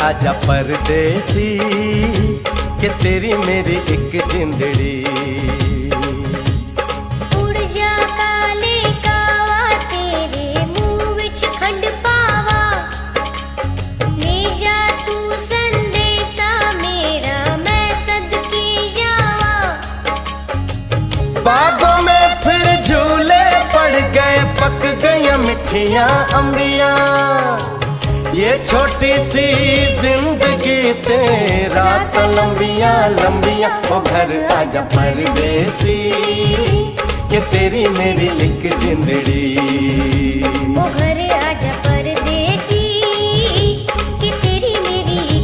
आजा परदेसी कि तेरी मेरी एक जिंदड़ी। उड़ जा काले कावा तेरे मुंह विच खंड पावा, ले जा तू संदेशा मेरा मैं सदके जावा। बागों में फिर झूले पड़ गए, पक गई मिठियां अंबियां, ये छोटी सी जिंदगी तेरा तो लंबियां लंबियां। ओ घर आजा परदेसी कि तेरी मेरी एक जिंदड़ी। ओ घर आजा